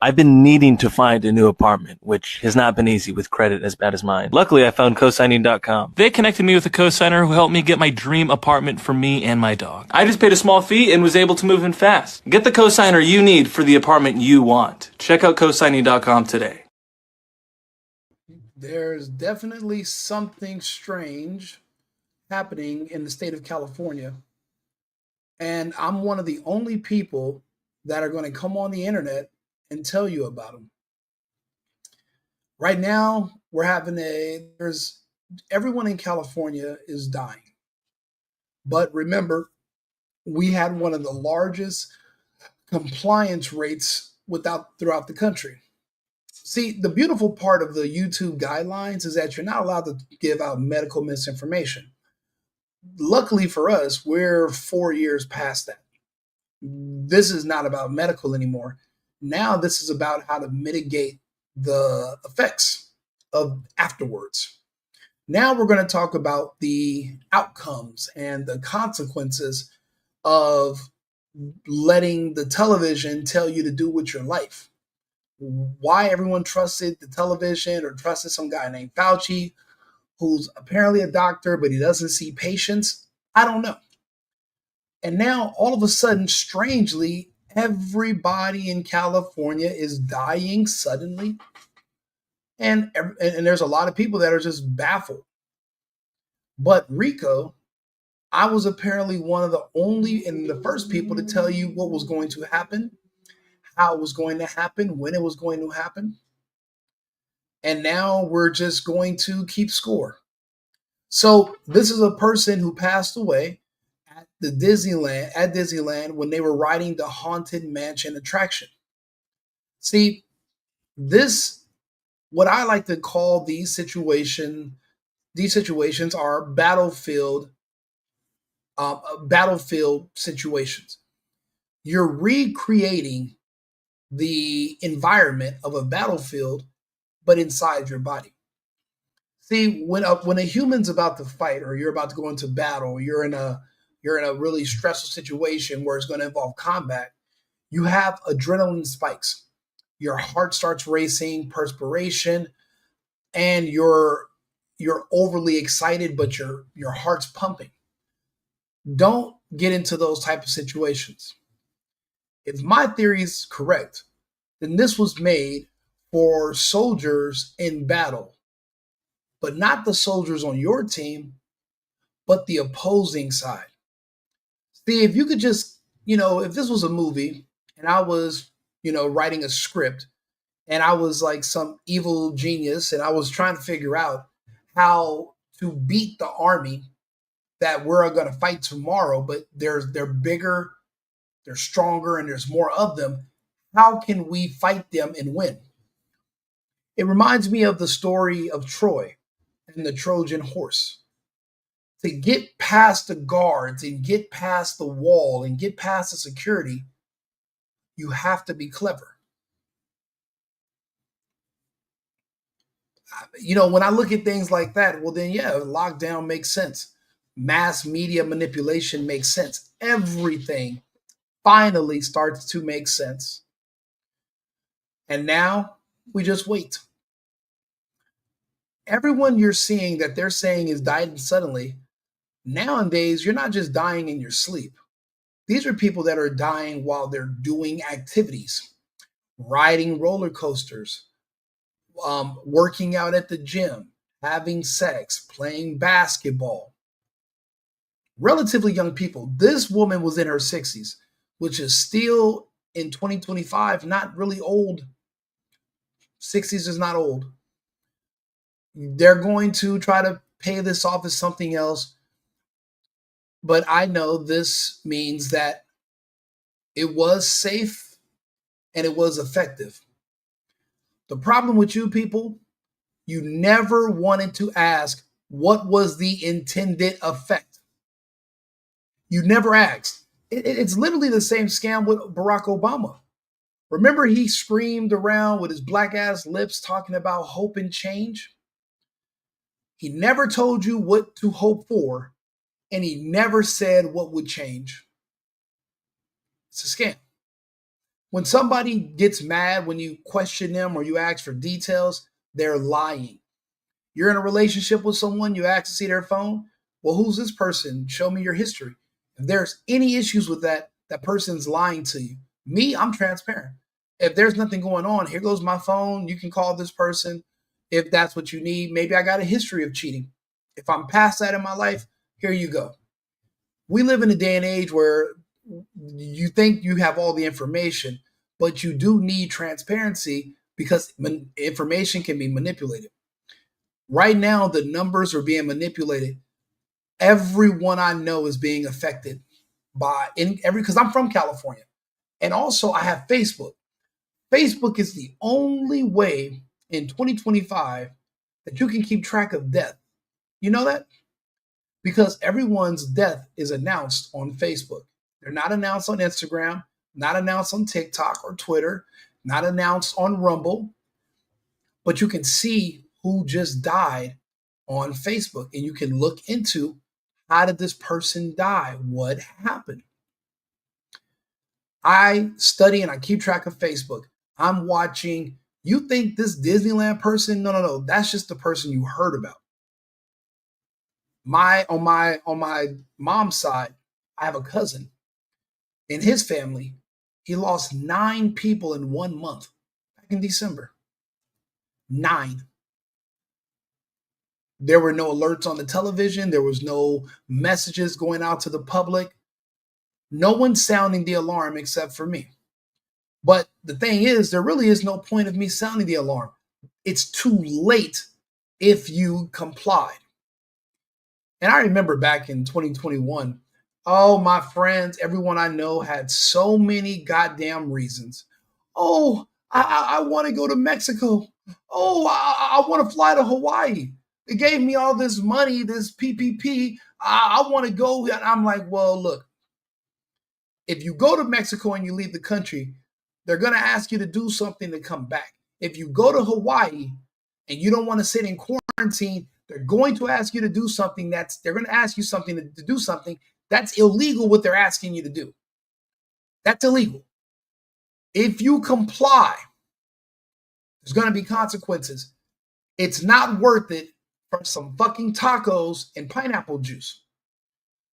I've been needing to find a new apartment, which has not been easy with credit as bad as mine. Luckily, I found cosigning.com. They connected me with a cosigner who helped me get my dream apartment for me and my dog. I just paid a small fee and was able to move in fast. Get the cosigner you need for the apartment you want. Check out cosigning.com today. There's definitely something strange happening in the state of California. And I'm one of the only people that are going to come on the internet and tell you about them. Right now, there's everyone in California is dying. But remember, we had one of the largest compliance rates throughout the country. See, the beautiful part of the YouTube guidelines is that you're not allowed to give out medical misinformation. Luckily for us, we're 4 years past that. This is not about medical anymore. Now this is about how to mitigate the effects of afterwards. Now we're going to talk about the outcomes and the consequences of letting the television tell you to do with your life. Why everyone trusted the television or trusted some guy named Fauci, who's apparently a doctor, but he doesn't see patients, I don't know. And now, all of a sudden, strangely, everybody in California is dying suddenly. And there's a lot of people that are just baffled. But Rico, I was apparently one of the only and the first people to tell you what was going to happen, how it was going to happen, when it was going to happen. And now we're just going to keep score. So this is a person who passed away at Disneyland when they were riding the Haunted Mansion attraction. See, what I like to call these situations are battlefield situations. You're recreating the environment of a battlefield, but inside your body. See, when a human's about to fight, or you're about to go into battle, you're in a really stressful situation where it's going to involve combat, you have adrenaline spikes. Your heart starts racing, perspiration, and you're overly excited, but your heart's pumping. Don't get into those type of situations. If my theory is correct, then this was made for soldiers in battle, but not the soldiers on your team, but the opposing side. See, if you could just, if this was a movie and I was, writing a script and I was like some evil genius and I was trying to figure out how to beat the army that we're going to fight tomorrow, but they're bigger, they're stronger, and there's more of them. How can we fight them and win? It reminds me of the story of Troy and the Trojan horse. To get past the guards and get past the wall and get past the security, you have to be clever. When I look at things like that, well, then, yeah, lockdown makes sense. Mass media manipulation makes sense. Everything finally starts to make sense. And now we just wait. Everyone you're seeing that they're saying is dying suddenly, nowadays, you're not just dying in your sleep. These are people that are dying while they're doing activities, riding roller coasters, working out at the gym, having sex, playing basketball. Relatively young people. This woman was in her 60s, which is still in 2025 not really old. 60s is not old. They're going to try to pay this off as something else. But I know this means that it was safe and it was effective. The problem with you people, you never wanted to ask what was the intended effect. You never asked. It's literally the same scam with Barack Obama. Remember, he screamed around with his black ass lips talking about hope and change? He never told you what to hope for, and he never said what would change. It's a scam. When somebody gets mad when you question them or you ask for details, they're lying. You're in a relationship with someone, you ask to see their phone. Well, who's this person? Show me your history. If there's any issues with that, that person's lying to you. Me, I'm transparent. If there's nothing going on, here goes my phone. You can call this person if that's what you need. Maybe I got a history of cheating. If I'm past that in my life, here you go. We live in a day and age where you think you have all the information, but you do need transparency because information can be manipulated. Right now, the numbers are being manipulated. Everyone I know is being affected by because I'm from California. And also I have Facebook. Facebook is the only way in 2025 that you can keep track of death. You know that? Because everyone's death is announced on Facebook. They're not announced on Instagram, not announced on TikTok or Twitter, not announced on Rumble, but you can see who just died on Facebook and you can look into how did this person die? What happened? I study and I keep track of Facebook. I'm watching. You think this Disneyland person? No. That's just the person you heard about. On my mom's side, I have a cousin. In his family, he lost 9 people in 1 month back in December. 9. There were no alerts on the television. There was no messages going out to the public. No one's sounding the alarm except for me. But the thing is, there really is no point of me sounding the alarm. It's too late if you complied. And I remember back in 2021, oh, my friends, everyone I know had so many goddamn reasons. Oh, I want to go to Mexico. Oh, I want to fly to Hawaii. They gave me all this money, this PPP. I want to go. And I'm like, well, look, if you go to Mexico and you leave the country, they're going to ask you to do something to come back. If you go to Hawaii and you don't want to sit in quarantine, they're going to ask you to do something they're going to ask you something to do something that's illegal what they're asking you to do. That's illegal. If you comply, there's going to be consequences. It's not worth it for some fucking tacos and pineapple juice.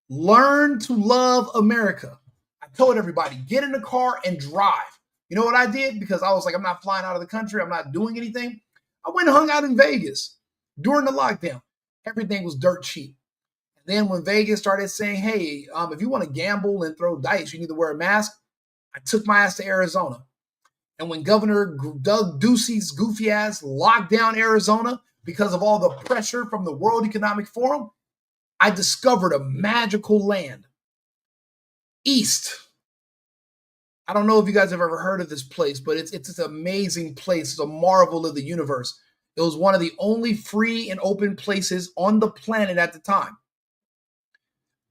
Learn to love America. I told everybody, get in the car and drive. You know what I did? Because I was like, I'm not flying out of the country. I'm not doing anything. I went and hung out in Vegas during the lockdown. Everything was dirt cheap. And then when Vegas started saying, hey, if you want to gamble and throw dice, you need to wear a mask. I took my ass to Arizona. And when Governor Doug Ducey's goofy ass locked down Arizona because of all the pressure from the World Economic Forum, I discovered a magical land. East. I don't know if you guys have ever heard of this place, but it's an amazing place. It's a marvel of the universe. It was one of the only free and open places on the planet at the time.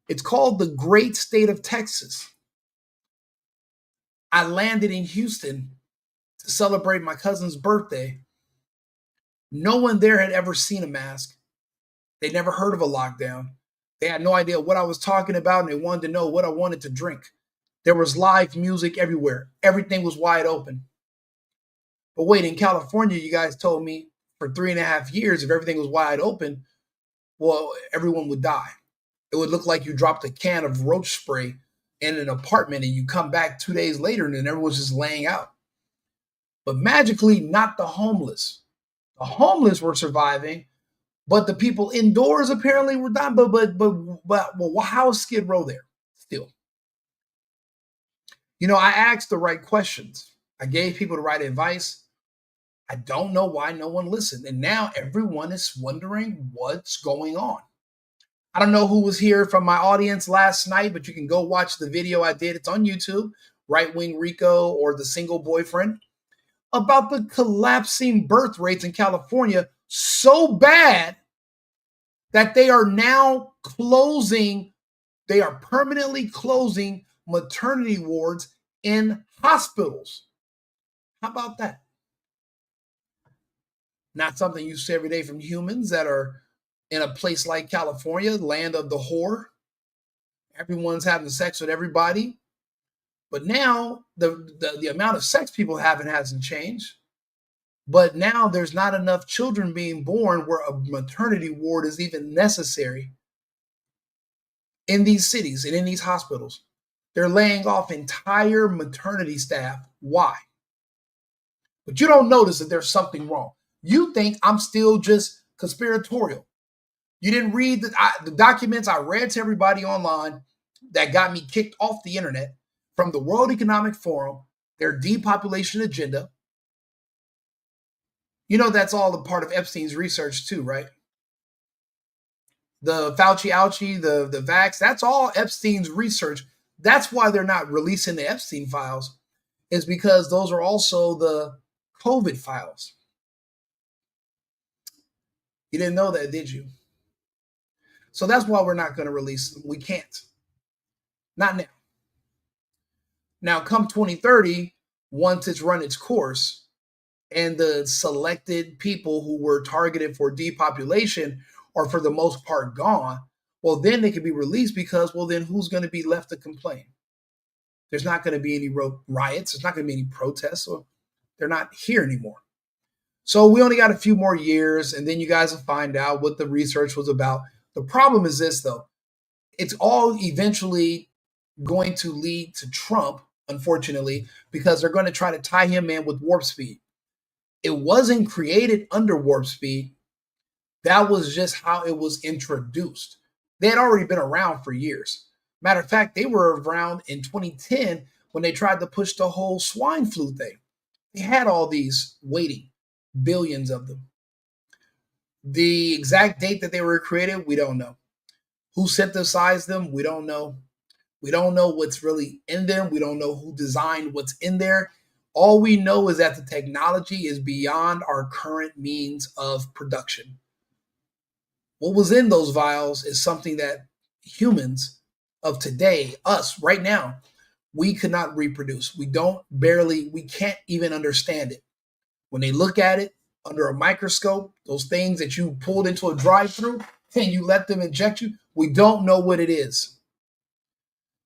It's called the great state of Texas. I landed in Houston to celebrate my cousin's birthday. No one there had ever seen a mask. They never heard of a lockdown. They had no idea what I was talking about, and they wanted to know what I wanted to drink. There was live music everywhere. Everything was wide open. But wait, in California, you guys told me for 3.5 years, if everything was wide open, well, everyone would die. It would look like you dropped a can of roach spray in an apartment and you come back 2 days later and then everyone's just laying out. But magically, not the homeless. The homeless were surviving, but the people indoors apparently were dying. But how is Skid Row there still? You know, I asked the right questions. I gave people the right advice. I don't know why no one listened. And now everyone is wondering what's going on. I don't know who was here from my audience last night, but you can go watch the video I did. It's on YouTube, Right Wing Rico or The Single Boyfriend, about the collapsing birth rates in California so bad that they are now they are permanently closing maternity wards in hospitals. How about that? Not something you see every day from humans that are in a place like California, land of the whore. Everyone's having sex with everybody. But now the amount of sex people having hasn't changed. But now there's not enough children being born where a maternity ward is even necessary in these cities and in these hospitals. They're laying off entire maternity staff. Why? But you don't notice that there's something wrong. You think I'm still just conspiratorial. You didn't read the documents I read to everybody online that got me kicked off the internet from the World Economic Forum, their depopulation agenda. You know that's all a part of Epstein's research too, right? The Fauci ouchie, the vax, that's all Epstein's research. That's why they're not releasing the Epstein files, is because those are also the COVID files. You didn't know that, did you? So that's why we're not going to release them. We can't. Not now. Now, come 2030, once it's run its course and the selected people who were targeted for depopulation are for the most part gone, well, then they can be released because, well, then who's going to be left to complain? There's not going to be any riots. There's not going to be any protests. So they're not here anymore. So we only got a few more years, and then you guys will find out what the research was about. The problem is this, though. It's all eventually going to lead to Trump, unfortunately, because they're going to try to tie him in with warp speed. It wasn't created under warp speed. That was just how it was introduced. They had already been around for years. Matter of fact, they were around in 2010 when they tried to push the whole swine flu thing. They had all these waiting, billions of them. The exact date that they were created, we don't know. Who synthesized them, we don't know. We don't know what's really in them. We don't know who designed what's in there. All we know is that the technology is beyond our current means of production. What was in those vials is something that humans of today, us right now, we could not reproduce. We can't even understand it. When they look at it under a microscope, those things that you pulled into a drive-through and you let them inject you, we don't know what it is.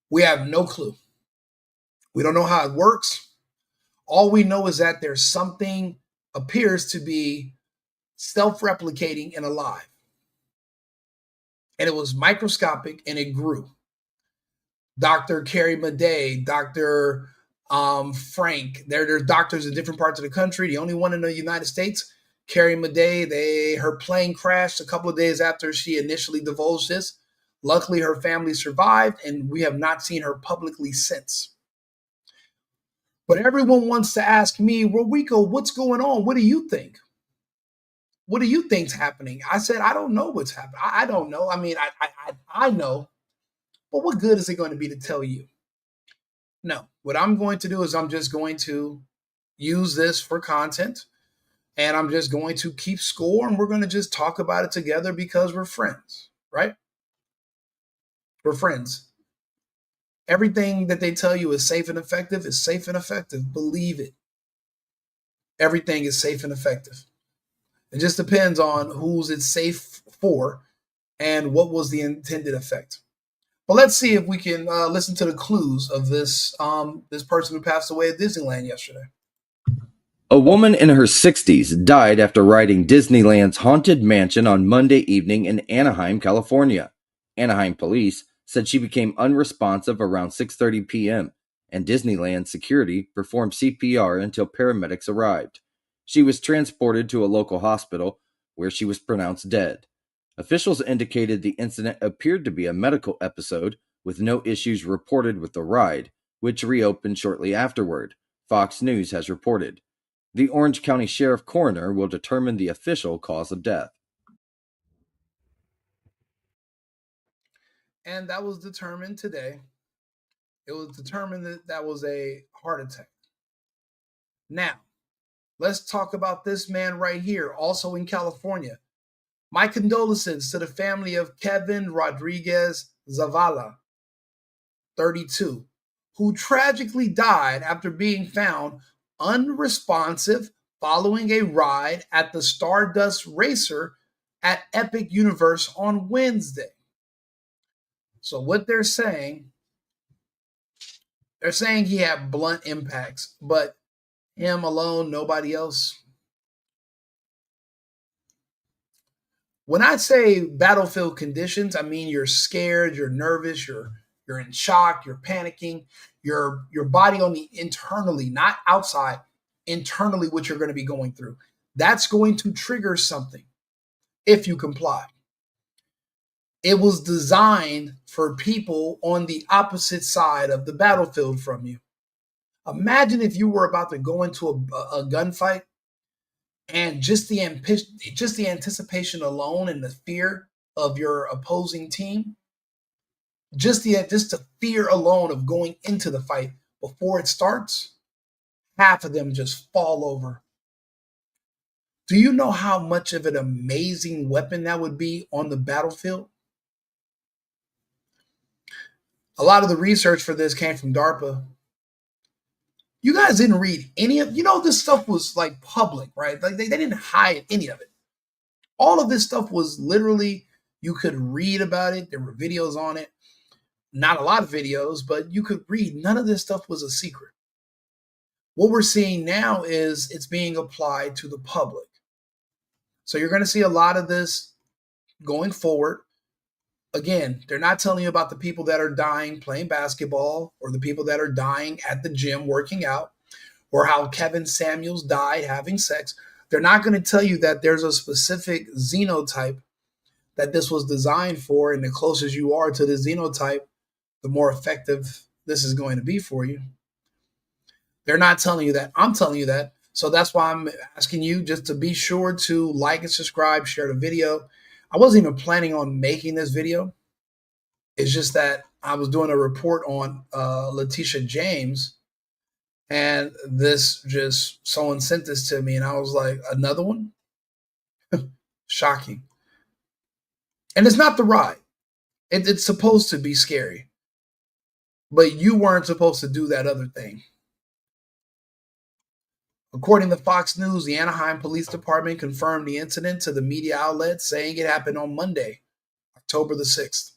We have no clue. We don't know how it works. All we know is that there's something appears to be self-replicating and alive. And it was microscopic and it grew. Dr. Carrie Madej, Dr. Frank, there's doctors in different parts of the country. The only one in the United States, Carrie Madej, her plane crashed a couple of days after she initially divulged this. Luckily, her family survived, and we have not seen her publicly since. But everyone wants to ask me, well, Rico, what's going on? What do you think? What do you think's happening? I said, I don't know what's happening. I don't know. I mean, I know. But what good is it going to be to tell you? No. What I'm going to do is I'm just going to use this for content, and I'm just going to keep score, and we're going to just talk about it together because we're friends, right? We're friends. Everything that they tell you is safe and effective is safe and effective. Believe it. Everything is safe and effective. It just depends on who's it's safe for and what was the intended effect. Well, let's see if we can listen to the clues of this person who passed away at Disneyland yesterday. A woman in her 60s died after riding Disneyland's Haunted Mansion on Monday evening in Anaheim, California. Anaheim police said she became unresponsive around 6:30 p.m., and Disneyland security performed CPR until paramedics arrived. She was transported to a local hospital where she was pronounced dead. Officials indicated the incident appeared to be a medical episode with no issues reported with the ride, which reopened shortly afterward, Fox News has reported. The Orange County Sheriff Coroner will determine the official cause of death. And that was determined today. It was determined that that was a heart attack. Now, let's talk about this man right here, also in California. My condolences to the family of Kevin Rodriguez Zavala, 32, who tragically died after being found unresponsive following a ride at the Stardust Racer at Epic Universe on Wednesday. So what they're saying They're saying he had blunt impacts, but him alone, nobody else. When I say battlefield conditions, I mean you're scared, you're nervous, you're in shock, you're panicking, your body on the internally, not outside, internally what you're going to be going through. That's going to trigger something if you comply. It was designed for people on the opposite side of the battlefield from you. Imagine if you were about to go into a gunfight and just the anticipation alone and the fear of your opposing team, just the fear alone of going into the fight before it starts, half of them just fall over. Do you know how much of an amazing weapon that would be on the battlefield? A lot of the research for this came from DARPA. You guys didn't read any of, this stuff was like public, right? Like they didn't hide any of it. All of this stuff was literally, you could read about it. There were videos on it. Not a lot of videos, but you could read. None of this stuff was a secret. What we're seeing now is it's being applied to the public. So you're going to see a lot of this going forward. Again, they're not telling you about the people that are dying playing basketball or the people that are dying at the gym working out or how Kevin Samuels died having sex. They're not going to tell you that there's a specific xenotype that this was designed for, and the closer you are to the xenotype, the more effective this is going to be for you. They're not telling you that. I'm telling you that. So that's why I'm asking you just to be sure to like and subscribe, share the video. I wasn't even planning on making this video. It's just that I was doing a report on Letitia James, and someone sent this to me, and I was like, another one? Shocking. And it's not the ride. It's supposed to be scary. But you weren't supposed to do that other thing. According to Fox News, the Anaheim Police Department confirmed the incident to the media outlet, saying it happened on Monday, October the 6th.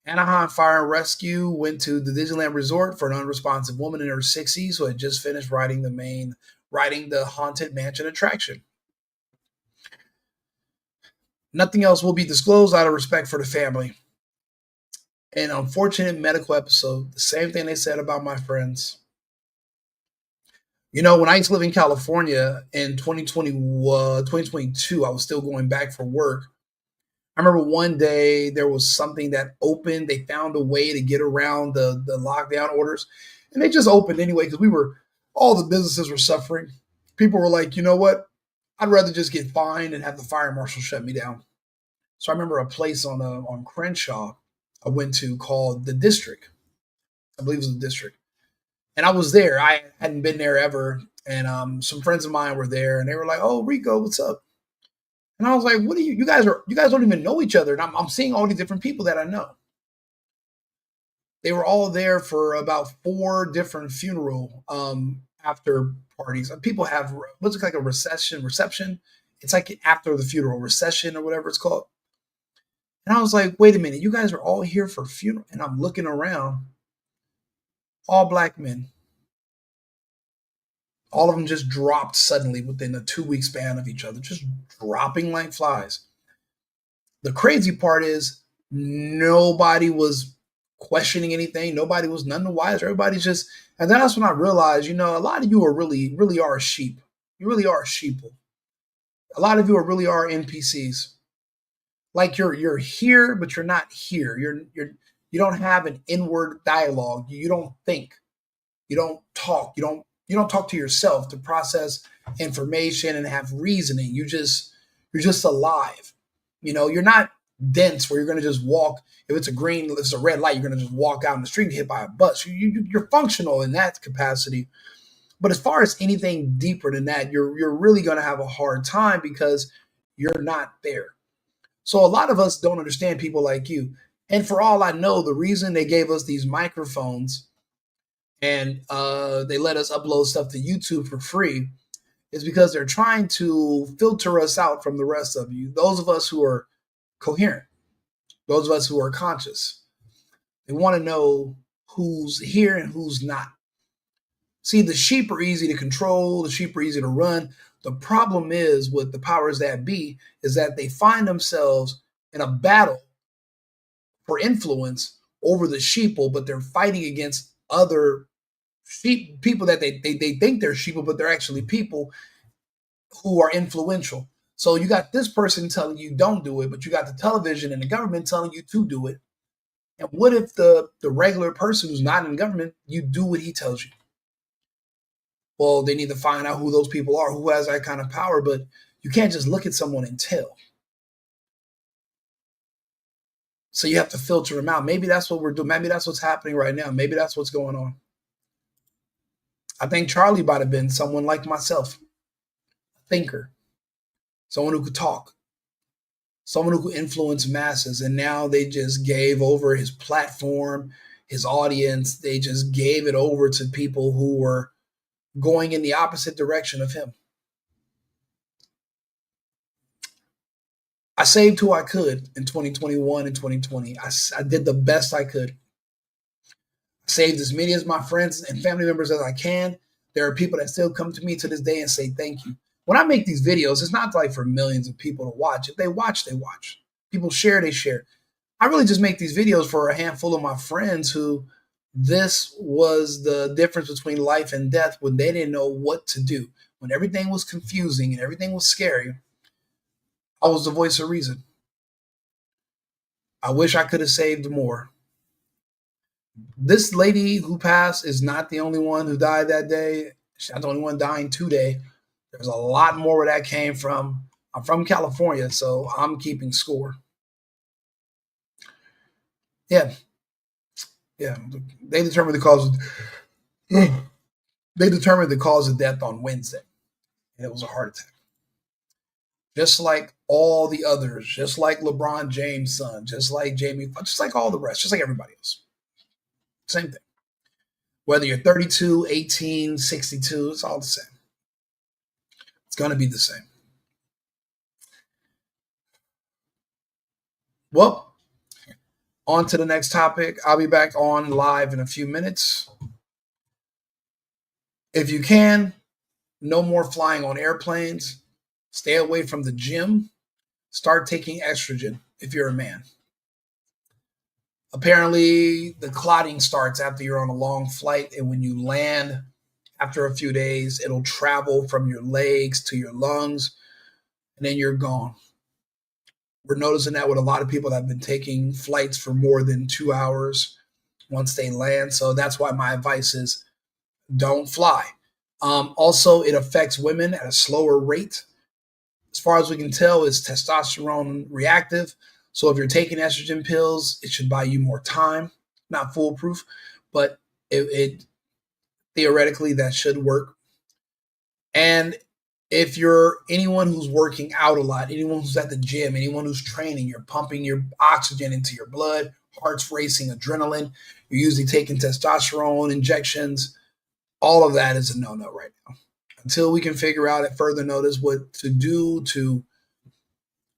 Anaheim Fire and Rescue went to the Disneyland Resort for an unresponsive woman in her 60s who had just finished riding the Haunted Mansion attraction. Nothing else will be disclosed out of respect for the family. An unfortunate medical episode, the same thing they said about my friends. When I used to live in California in 2022, I was still going back for work. I remember one day there was something that opened. They found a way to get around the lockdown orders, and they just opened anyway because all the businesses were suffering. People were like, you know what? I'd rather just get fined and have the fire marshal shut me down. So I remember a place on Crenshaw I went to called the District. I believe it was the District. And I was there. I hadn't been there ever. And some friends of mine were there, and they were like, "Oh, Rico, what's up?" And I was like, "What are you? You guys don't even know each other." And I'm seeing all these different people that I know. They were all there for about 4 different funeral after parties. People have what's it like a reception. It's like after the funeral, recession or whatever it's called. And I was like, "Wait a minute, you guys are all here for funeral?" And I'm looking around. All black men. All of them just dropped suddenly within a 2-week span of each other, just dropping like flies. The crazy part is nobody was questioning anything. Nobody was none the wiser. Everybody's just, and then that's when I realized, a lot of you are really, really are sheep. You really are sheeple. A lot of you really are NPCs. Like you're here, but you're not here. You don't have an inward dialogue. You don't think. You don't talk. You don't talk to yourself to process information and have reasoning. You're just alive. You're not dense where you're going to just walk. If it's a red light, you're going to just walk out in the street and get hit by a bus. You're functional in that capacity. But as far as anything deeper than that, you're really going to have a hard time because you're not there. So a lot of us don't understand people like you. And for all I know, the reason they gave us these microphones and they let us upload stuff to YouTube for free is because they're trying to filter us out from the rest of you. Those of us who are coherent, those of us who are conscious. They want to know who's here and who's not. See, the sheep are easy to control, the sheep are easy to run. The problem is with the powers that be is that they find themselves in a battle for influence over the sheeple, but they're fighting against other sheep people that they think they're sheeple, but they're actually people who are influential. So you got this person telling you don't do it, but you got the television and the government telling you to do it. And what if the regular person who's not in government, you do what he tells you? Well, they need to find out who those people are, who has that kind of power, but you can't just look at someone and tell. So you have to filter them out. Maybe that's what we're doing. Maybe that's what's happening right now. Maybe that's what's going on. I think Charlie might have been someone like myself, a thinker, someone who could talk, someone who could influence masses. And now they just gave over his platform, his audience. They just gave it over to people who were going in the opposite direction of him. I saved who I could in 2021 and 2020. I did the best I could. I saved as many of my friends and family members as I can. There are people that still come to me to this day and say thank you. When I make these videos, it's not like for millions of people to watch. If they watch, they watch. People share, they share. I really just make these videos for a handful of my friends who this was the difference between life and death when they didn't know what to do. When everything was confusing and everything was scary, I was the voice of reason. I wish I could have saved more. This lady who passed is not the only one who died that day. She's not the only one dying today. There's a lot more where that came from. I'm from California, so I'm keeping score. Yeah. They determined the cause. They determined the cause of death on Wednesday, and it was a heart attack. Just like all the others, just like LeBron James' son, just like Jamie, just like all the rest, just like everybody else. Same thing. Whether you're 32, 18, 62, it's all the same. It's going to be the same. Well, on to the next topic. I'll be back on live in a few minutes. If you can, no more flying on airplanes. Stay away from the gym. Start taking estrogen if you're a man. Apparently, the clotting starts after you're on a long flight, and when you land, after a few days, it'll travel from your legs to your lungs, and then you're gone. We're noticing that with a lot of people that have been taking flights for more than 2 hours once they land. So that's why my advice is don't fly. Also, it affects women at a slower rate. As far as we can tell, it's testosterone reactive. So if you're taking estrogen pills, it should buy you more time. Not foolproof, but it theoretically that should work. And if you're anyone who's working out a lot, anyone who's at the gym, anyone who's training, you're pumping your oxygen into your blood, heart's racing, adrenaline, you're usually taking testosterone injections. All of that is a no-no right now. Until we can figure out at further notice what to do to,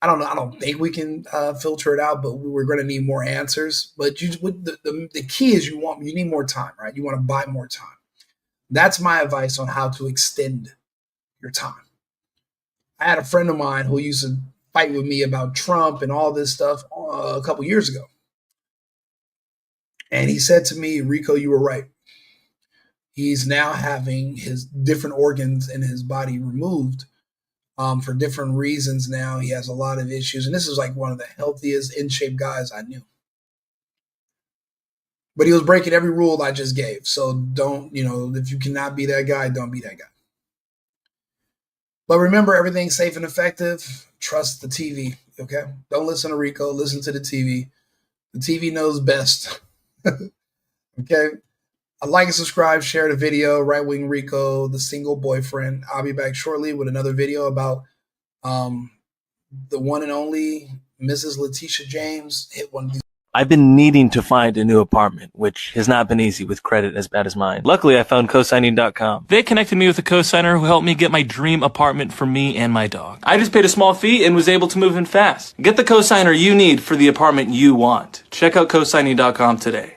I don't know, I don't think we can filter it out, but we're going to need more answers. But the key is you need more time, right? You want to buy more time. That's my advice on how to extend your time. I had a friend of mine who used to fight with me about Trump and all this stuff a couple years ago. And he said to me, Rico, you were right. He's now having his different organs in his body removed for different reasons now. He has a lot of issues. And this is like one of the healthiest, in-shape guys I knew. But he was breaking every rule I just gave. So don't, if you cannot be that guy, don't be that guy. But remember, everything's safe and effective. Trust the TV, okay? Don't listen to Rico. Listen to the TV. The TV knows best, okay? Like and subscribe, share the video. Right Wing Rico, the single boyfriend. I'll be back shortly with another video about the one and only Mrs. Letitia James. Hit one of these. I've been needing to find a new apartment, which has not been easy with credit as bad as mine. Luckily, I found cosigning.com. They connected me with a cosigner who helped me get my dream apartment for me and my dog. I just paid a small fee and was able to move in fast. Get the cosigner you need for the apartment you want. Check out cosigning.com today.